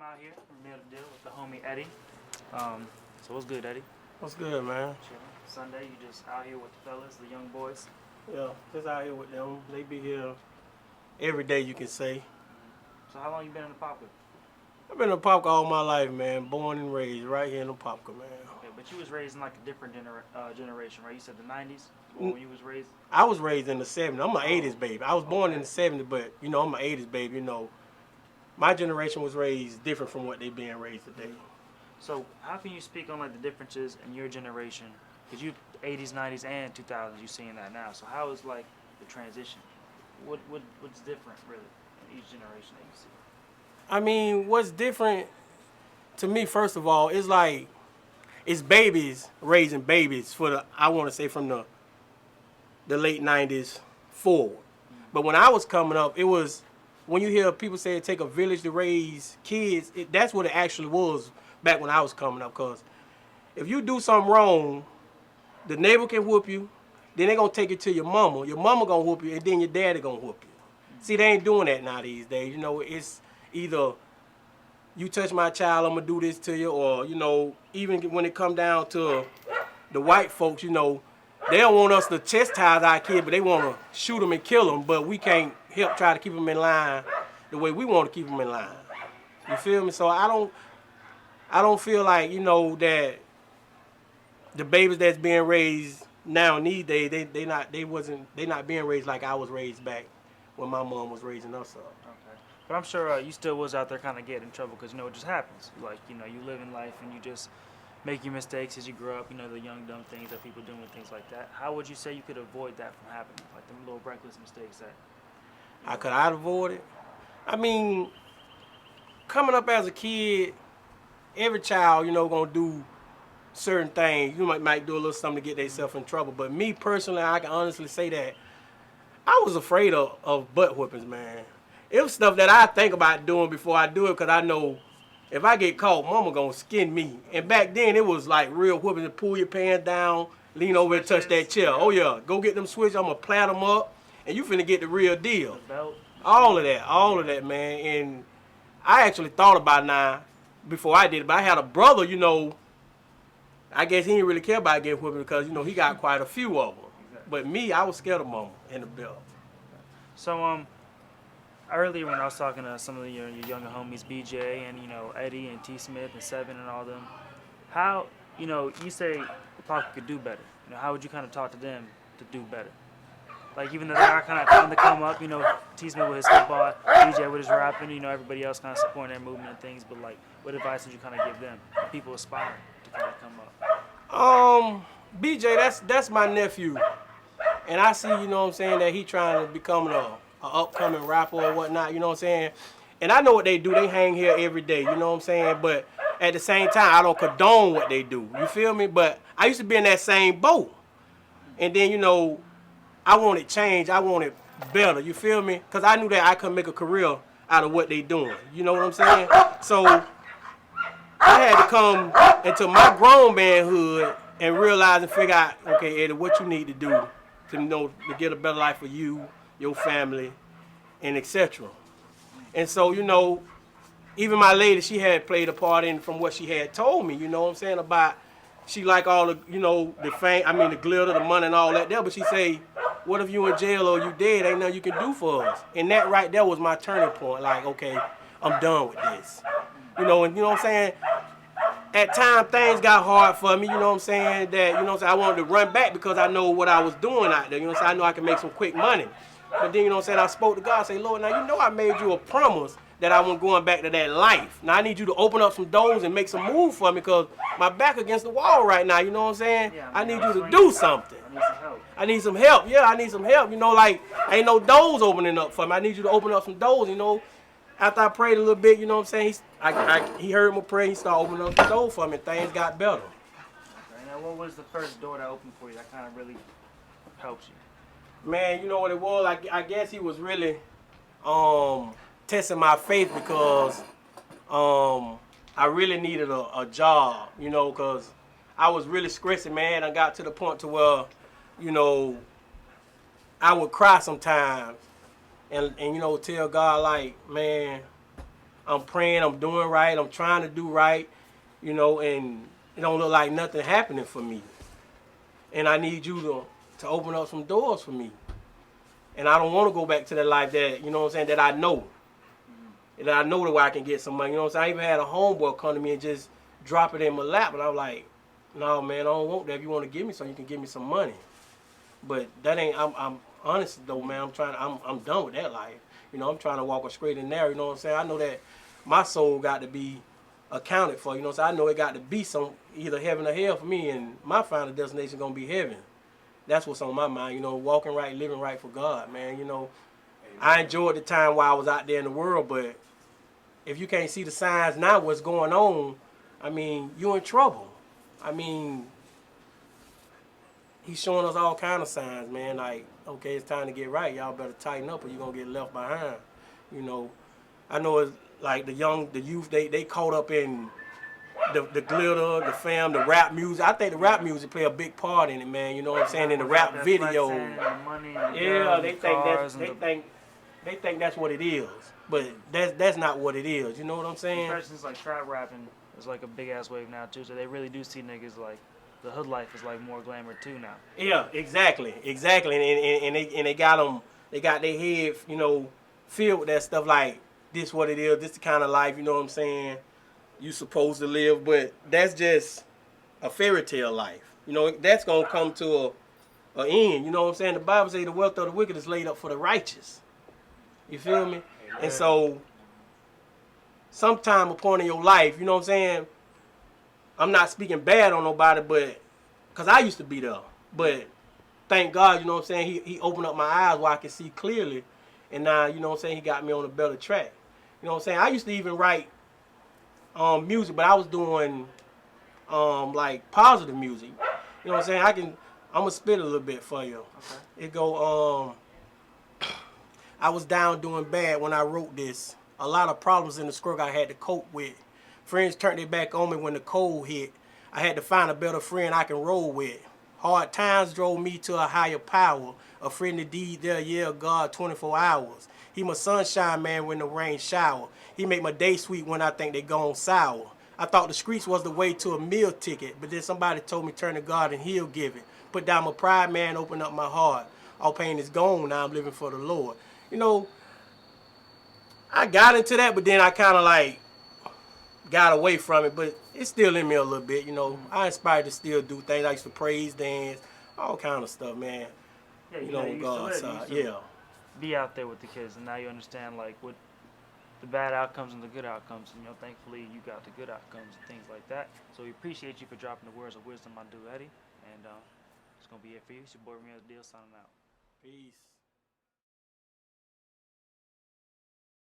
out here from Meal to Deal with the homie Eddie. So what's good, Eddie? What's good, man? Chilling. Sunday, you just out here with the fellas, the young boys. Yeah, just out here with them. They be here every day, you can say. So how long you been in Apopka? I've been in Apopka all my life, man. Born and raised right here in Apopka, man. Okay, but you was raised in like a different generation, right? You said the 90s when you was raised? I was raised in the 70s. I'm an 80s baby. I was born in the 70s, but, you know, I'm an 80s baby, you know. My generation was raised different from what they being raised today. So how can you speak on like the differences in your generation? Because you 80s, 90s, and 2000s, you seeing that now. So how is like the transition? What's different really in each generation that you see? I mean, what's different to me, first of all, is like, it's babies raising babies for the, I want to say from the late 90s forward. But when I was coming up, it was, when you hear people say it take a village to raise kids, that's what it actually was back when I was coming up. Because if you do something wrong, the neighbor can whoop you, then they're going to take it to your mama going to whoop you, and then your daddy going to whoop you. See, they ain't doing that now these days. You know, it's either you touch my child, I'm going to do this to you, or, you know, even when it come down to the white folks, you know, they don't want us to chastise our kids, but they want to shoot them and kill them, but we can't help try to keep them in line the way we want to keep them in line. You feel me? So I don't feel like, you know, that the babies that's being raised now in these days, they not being raised like I was raised back when my mom was raising us up. Okay. But I'm sure you still was out there kind of getting in trouble because, you know, it just happens. Like, you know, you live in life and you just make your mistakes as you grow up, you know, the young, dumb things that people do and things like that. How would you say you could avoid that from happening? Like the little reckless mistakes that... How could I avoid it? I mean, coming up as a kid, every child, you know, gonna do certain things. You might do a little something to get themselves in trouble. But me personally, I can honestly say that I was afraid of butt whoopings, man. It was stuff that I think about doing before I do it, because I know if I get caught, mama gonna skin me. And back then, it was like real whooping to pull your pants down, lean over and touch that chair. Oh yeah, go get them switches, I'm gonna plat them up, and you finna get the real deal. The belt. All of that, man. And I actually thought about it now before I did it, but I had a brother, you know, I guess he didn't really care about getting whooping because, you know, he got quite a few of them. Exactly. But me, I was scared of mama and the belt. So, earlier when I was talking to some of your younger homies, BJ and, you know, Eddie and T. Smith and Seven and all them, how, you know, you say Pop could do better. You know, how would you kind of talk to them to do better? Like, even though they are kind of trying to come up, you know, T. Smith with his football, BJ with his rapping, you know, everybody else kind of supporting their movement and things, but, like, what advice would you kind of give them, people aspiring to kind of come up? BJ, that's my nephew. And I see, you know what I'm saying, that he trying to become a upcoming rapper or whatnot, you know what I'm saying? And I know what they do. They hang here every day, you know what I'm saying? But at the same time, I don't condone what they do. You feel me? But I used to be in that same boat. And then, you know, I wanted change. I wanted better. You feel me? Because I knew that I could make a career out of what they doing. You know what I'm saying? So I had to come into my grown manhood and realize and figure out, okay, Eddie, what you need to do to, you know, to get a better life for you, your family, and etc. And so, you know, even my lady, she had played a part in from what she had told me, you know what I'm saying, about she like all the, you know, the fame, I mean the glitter, the money and all that there, but she say, what if you in jail or you dead, ain't nothing you can do for us. And that right there was my turning point, like, okay, I'm done with this. You know, and you know what I'm saying? At times things got hard for me, you know what I'm saying, that, you know what I'm saying, I wanted to run back because I know what I was doing out there, you know what I'm saying, I know I can make some quick money. But then, you know what I'm saying, I spoke to God, I say, Lord, now you know I made you a promise that I wasn't going back to that life. Now I need you to open up some doors and make some move for me because my back against the wall right now, you know what I'm saying? Yeah, I need you to do something. I need some help. I need some help. Yeah, I need some help. You know, like, ain't no doors opening up for me. I need you to open up some doors, you know. After I prayed a little bit, you know what I'm saying, he heard my prayer, he started opening up the door for me, and things got better. Okay, now what was the first door that opened for you that kind of really helped you? Man, you know what it was? I guess he was really testing my faith because I really needed a job, you know, because I was really stressing, man. I got to the point to where, you know, I would cry sometimes and you know, tell God, like, man, I'm praying, I'm doing right, I'm trying to do right, you know, and it don't look like nothing happening for me. And I need you to open up some doors for me. And I don't want to go back to that life that, you know what I'm saying, that I know. And I know the way I can get some money. You know what I'm saying? I even had a homeboy come to me and just drop it in my lap. And I was like, no, man, I don't want that. If you want to give me some, you can give me some money. But that ain't, I'm honest though, man. I'm done with that life. You know, I'm trying to walk a straight and narrow. You know what I'm saying? I know that my soul got to be accounted for. You know what I'm saying? I know it got to be some, either heaven or hell for me. And my final destination going to be heaven. That's what's on my mind. You know, walking right, living right for God, man. You know, I enjoyed the time while I was out there in the world, but if you can't see the signs now, what's going on, I mean, you're in trouble. I mean, he's showing us all kind of signs, man. Like, okay, it's time to get right. Y'all better tighten up or you're going to get left behind. You know, I know it's like the youth, they caught up in the glitter, the fam, the rap music. I think the rap music play a big part in it, man. You know what I'm saying? In the rap video. Yeah, they think that's what it is. But that's not what it is. You know what I'm saying? Especially since like trap rapping is like a big ass wave now too. So they really do see niggas like the hood life is like more glamour too now. Yeah, exactly. And they got them. They got their head, you know, filled with that stuff. Like this, what it is. This the kind of life. You know what I'm saying? You supposed to live, but that's just a fairy tale life. You know, that's gonna come to a end. You know what I'm saying? The Bible says the wealth of the wicked is laid up for the righteous. You feel me? And so, sometime upon in your life, you know what I'm saying? I'm not speaking bad on nobody, but because I used to be there. But thank God, you know what I'm saying? He opened up my eyes where I can see clearly. And now, you know what I'm saying? He got me on a better track. You know what I'm saying? I used to even write music, but I was doing like positive music. You know what I'm saying? I'm gonna spit a little bit for you. Okay. It go I was down doing bad when I wrote this. A lot of problems in the struggle I had to cope with. Friends turned their back on me when the cold hit. I had to find a better friend I can roll with. Hard times drove me to a higher power. A friend indeed, there, yeah, God, 24 hours. He my sunshine man when the rain shower. He make my day sweet when I think they gone sour. I thought the streets was the way to a meal ticket, but then somebody told me turn to God and he'll give it. Put down my pride, man, open up my heart. All pain is gone, now I'm living for the Lord. You know, I got into that, but then I kind of like got away from it, but it's still in me a little bit, you know. I inspired to still do things. I used to praise, dance, all kind of stuff, man. Yeah, you know, God's side, yeah. Be out there with the kids, and now you understand like what the bad outcomes and the good outcomes. And, you know, thankfully you got the good outcomes and things like that. So we appreciate you for dropping the words of wisdom, my dude Eddie. And it's gonna be it for you. It's your boy Real Deal signing out. Peace.